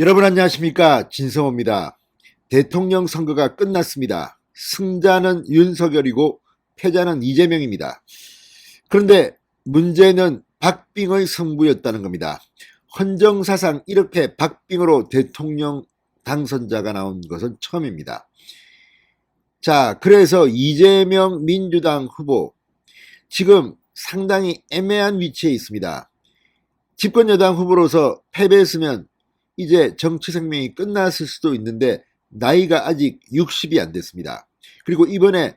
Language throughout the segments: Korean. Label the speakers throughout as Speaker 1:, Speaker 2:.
Speaker 1: 여러분 안녕하십니까? 진성호입니다. 대통령 선거가 끝났습니다. 승자는 윤석열이고 패자는 이재명입니다. 그런데 문제는 박빙의 승부였다는 겁니다. 헌정사상 이렇게 박빙으로 대통령 당선자가 나온 것은 처음입니다. 자, 그래서 이재명 민주당 후보 지금 상당히 애매한 위치에 있습니다. 집권여당 후보로서 패배했으면 이제 정치 생명이 끝났을 수도 있는데 나이가 아직 60이 안 됐습니다. 그리고 이번에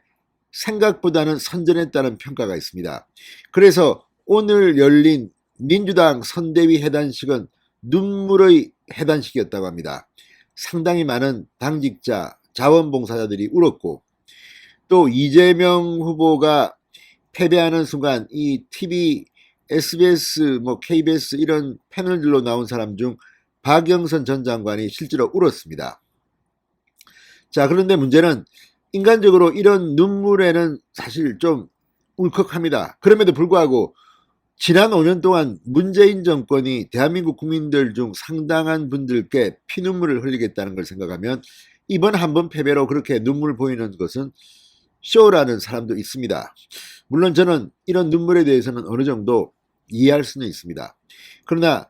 Speaker 1: 생각보다는 선전했다는 평가가 있습니다. 그래서 오늘 열린 민주당 선대위 해단식은 눈물의 해단식이었다고 합니다. 상당히 많은 당직자, 자원봉사자들이 울었고 또 이재명 후보가 패배하는 순간 이 TV, SBS, KBS 이런 패널들로 나온 사람 중 박영선 전 장관이 실제로 울었습니다. 자, 그런데 문제는 인간적으로 이런 눈물에는 사실 좀 울컥합니다. 그럼에도 불구하고 지난 5년 동안 문재인 정권이 대한민국 국민들 중 상당한 분들께 피눈물을 흘리겠다는 걸 생각하면 이번 한번 패배로 그렇게 눈물 보이는 것은 쇼라는 사람도 있습니다. 물론 저는 이런 눈물에 대해서는 어느 정도 이해할 수는 있습니다. 그러나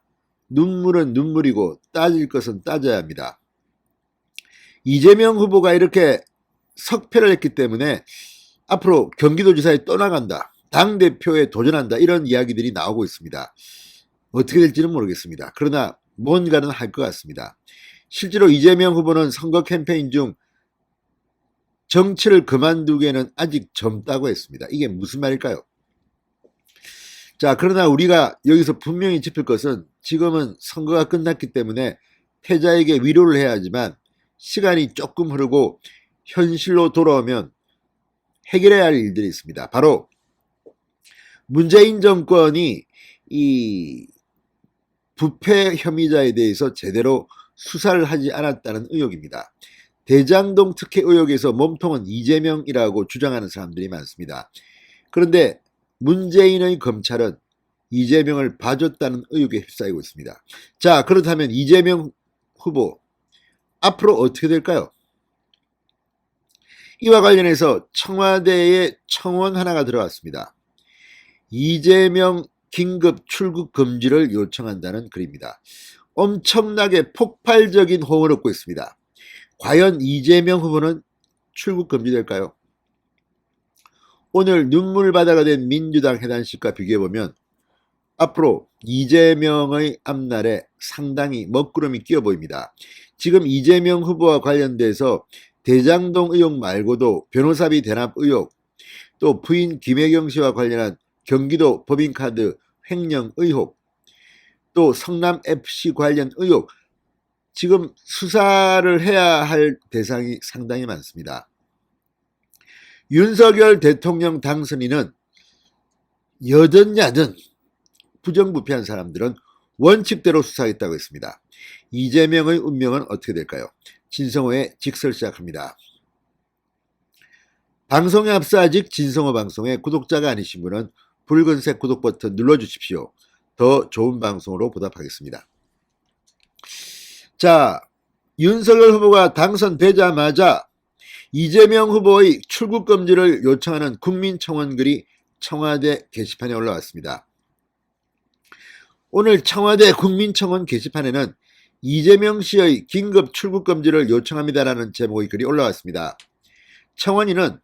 Speaker 1: 눈물은 눈물이고 따질 것은 따져야 합니다. 이재명 후보가 이렇게 석패를 했기 때문에 앞으로 경기도지사에 떠나간다, 당대표에 도전한다 이런 이야기들이 나오고 있습니다. 어떻게 될지는 모르겠습니다. 그러나 뭔가는 할 것 같습니다. 실제로 이재명 후보는 선거 캠페인 중 정치를 그만두기에는 아직 젊다고 했습니다. 이게 무슨 말일까요? 자, 그러나 우리가 여기서 분명히 짚을 것은 지금은 선거가 끝났기 때문에 패자에게 위로를 해야 하지만 시간이 조금 흐르고 현실로 돌아오면 해결해야 할 일들이 있습니다. 바로 문재인 정권이 이 부패 혐의자에 대해서 제대로 수사를 하지 않았다는 의혹입니다. 대장동 특혜 의혹에서 몸통은 이재명이라고 주장하는 사람들이 많습니다. 그런데 문재인의 검찰은 이재명을 봐줬다는 의혹에 휩싸이고 있습니다. 자, 그렇다면 이재명 후보 앞으로 어떻게 될까요? 이와 관련해서 청와대에 청원 하나가 들어왔습니다. 이재명 긴급 출국 금지를 요청한다는 글입니다. 엄청나게 폭발적인 호응을 얻고 있습니다. 과연 이재명 후보는 출국 금지될까요? 오늘 눈물바다가 된 민주당 해단식과 비교해보면 앞으로 이재명의 앞날에 상당히 먹구름이 끼어 보입니다. 지금 이재명 후보와 관련돼서 대장동 의혹 말고도 변호사비 대납 의혹, 또 부인 김혜경 씨와 관련한 경기도 법인카드 횡령 의혹, 또 성남FC 관련 의혹, 지금 수사를 해야 할 대상이 상당히 많습니다. 윤석열 대통령 당선인은 여든 야든 부정부패한 사람들은 원칙대로 수사하겠다고 했습니다. 이재명의 운명은 어떻게 될까요? 진성호의 직설 시작합니다. 방송에 앞서 아직 진성호 방송의 구독자가 아니신 분은 붉은색 구독 버튼 눌러주십시오. 더 좋은 방송으로 보답하겠습니다. 자, 윤석열 후보가 당선되자마자 이재명 후보의 출국 금지를 요청하는 국민청원 글이 청와대 게시판에 올라왔습니다. 오늘 청와대 국민청원 게시판에는 이재명 씨의 긴급 출국 금지를 요청합니다라는 제목의 글이 올라왔습니다. 청원인은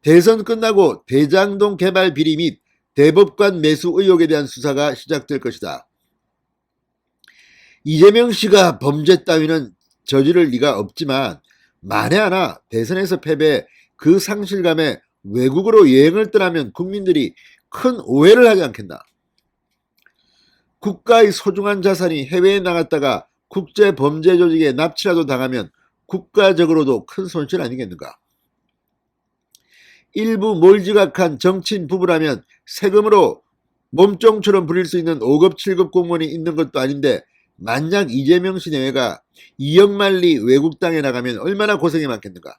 Speaker 1: 대선 끝나고 대장동 개발 비리 및 대법관 매수 의혹에 대한 수사가 시작될 것이다. 이재명 씨가 범죄 따위는 저지를 리가 없지만 만에 하나 대선에서 패배 그 상실감에 외국으로 여행을 떠나면 국민들이 큰 오해를 하지 않겠나. 국가의 소중한 자산이 해외에 나갔다가 국제범죄조직에 납치라도 당하면 국가적으로도 큰 손실 아니겠는가. 일부 몰지각한 정치인 부부라면 세금으로 몸종처럼 부릴 수 있는 5급 7급 공무원이 있는 것도 아닌데 만약 이재명 씨 내외가 2억 만리 외국 땅에 나가면 얼마나 고생이 많겠는가.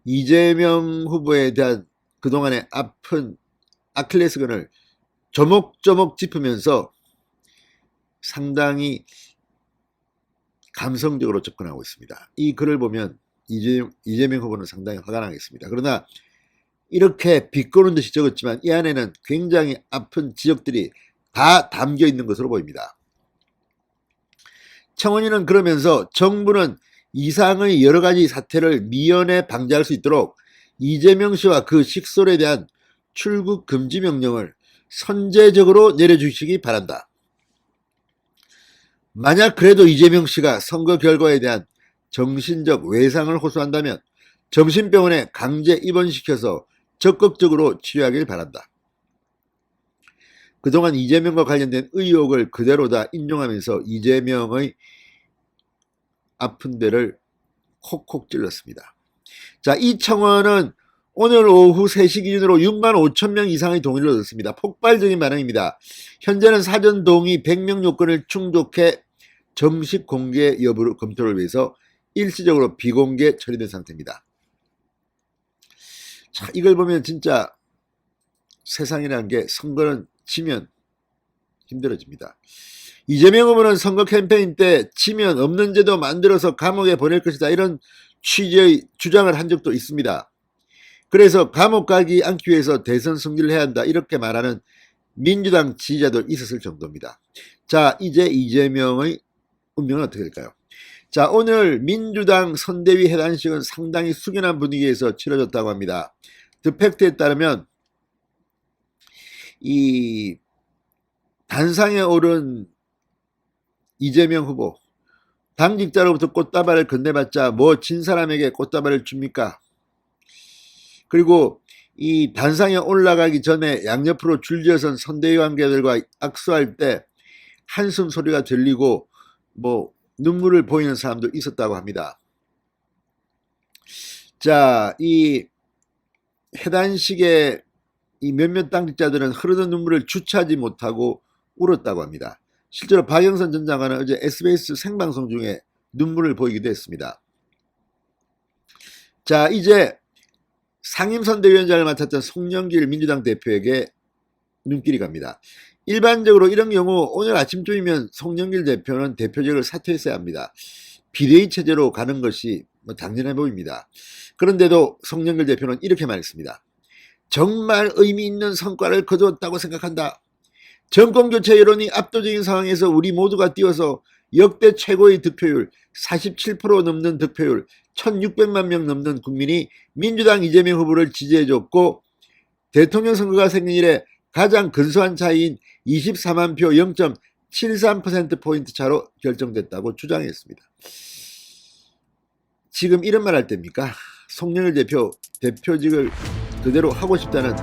Speaker 1: 이재명 후보에 대한 그동안의 아픈 아킬레스건을 조목조목 짚으면서 상당히 감성적으로 접근하고 있습니다. 이 글을 보면 이재명 후보는 상당히 화가 나겠습니다. 그러나 이렇게 비꼬는 듯이 적었지만 이 안에는 굉장히 아픈 지적들이 다 담겨 있는 것으로 보입니다. 청원인은 그러면서 정부는 이상의 여러 가지 사태를 미연에 방지할 수 있도록 이재명 씨와 그 식솔에 대한 출국 금지 명령을 선제적으로 내려주시기 바란다. 만약 그래도 이재명 씨가 선거 결과에 대한 정신적 외상을 호소한다면 정신병원에 강제 입원시켜서 적극적으로 치료하길 바란다. 그동안 이재명과 관련된 의혹을 그대로 다 인용하면서 이재명의 아픈 데를 콕콕 찔렀습니다. 자, 이 청원은 오늘 오후 3시 기준으로 6만 5천 명 이상의 동의를 얻었습니다. 폭발적인 반응입니다. 현재는 사전 동의 100명 요건을 충족해 정식 공개 여부를 검토를 위해서 일시적으로 비공개 처리된 상태입니다. 자, 이걸 보면 진짜 세상이라는 게 선거는 지면 힘들어집니다. 이재명 후보는 선거 캠페인 때 지면 없는 제도 만들어서 감옥에 보낼 것이다, 이런 취지의 주장을 한 적도 있습니다. 그래서 감옥 가기 않기 위해서 대선 승리를 해야 한다, 이렇게 말하는 민주당 지지자도 있었을 정도입니다. 자, 이제 이재명의 운명은 어떻게 될까요? 자, 오늘 민주당 선대위 해단식은 상당히 숙연한 분위기에서 치러졌다고 합니다. 더 팩트에 따르면 이 단상에 오른 이재명 후보, 당직자로부터 꽃다발을 건네봤자 뭐 진 사람에게 꽃다발을 줍니까? 그리고 이 단상에 올라가기 전에 양옆으로 줄지어선 선대위 관계들과 악수할 때 한숨 소리가 들리고 뭐 눈물을 보이는 사람도 있었다고 합니다. 자, 이 해단식에 이 몇몇 당직자들은 흐르는 눈물을 주체하지 못하고 울었다고 합니다. 실제로 박영선 전 장관은 어제 SBS 생방송 중에 눈물을 보이기도 했습니다. 자, 이제 상임선대위원장을 맡았던 송영길 민주당 대표에게 눈길이 갑니다. 일반적으로 이런 경우 오늘 아침쯤이면 송영길 대표는 대표직을 사퇴했어야 합니다. 비대위 체제로 가는 것이 당연해 보입니다. 그런데도 송영길 대표는 이렇게 말했습니다. 정말 의미 있는 성과를 거두었다고 생각한다. 정권교체 여론이 압도적인 상황에서 우리 모두가 뛰어서 역대 최고의 득표율, 47% 넘는 득표율, 1600만 명 넘는 국민이 민주당 이재명 후보를 지지해줬고 대통령 선거가 생긴 이래 가장 근소한 차이인 24만 표 0.73%포인트 차로 결정됐다고 주장했습니다. 지금 이런 말 할 때입니까? 송영길 대표, 대표직을 그대로 하고 싶다는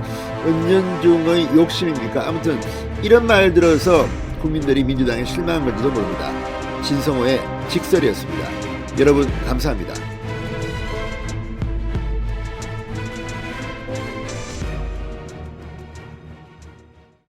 Speaker 1: 은연중의 욕심입니까? 아무튼 이런 말 들어서 국민들이 민주당에 실망한 건지도 모릅니다. 진성호의 직설이었습니다. 여러분 감사합니다.